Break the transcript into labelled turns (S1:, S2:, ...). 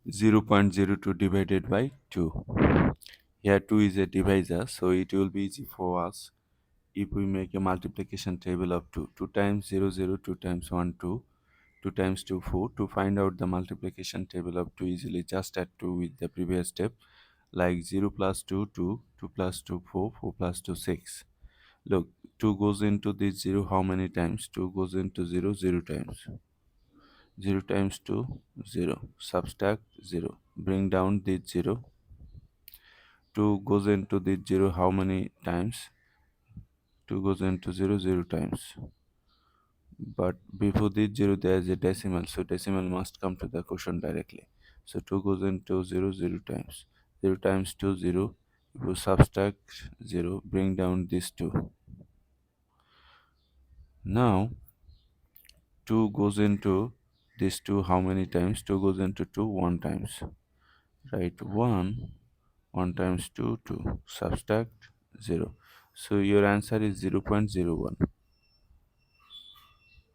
S1: 0.02 divided by 2. Here 2 is a divisor, so it will be easy for us if we make a multiplication table of 2. 2 times 0, 0, 2 times 1, 2, 2 times 2, 4. To find out the multiplication table of 2 easily, just add 2 with the previous step, like 0 plus 2, 2, 2 plus 2, 4, 4 plus 2, 6. Look, 2 goes into this 0 how many times? 2 goes into 0, 0 times. 0 times 2, 0. Subtract 0. Bring down this 0. 2 goes into this 0 how many times? 2 goes into 0, 0 times. But before this 0 there is a decimal, so decimal must come to the quotient directly. So 2 goes into 0, 0 times. 0 times 2, 0. If you subtract 0, bring down this 2. Now 2 goes into this 2 how many times? 2 goes into 2 1 times. Write 1. 1 times 2, 2. Subtract 0. So your answer is 0.01.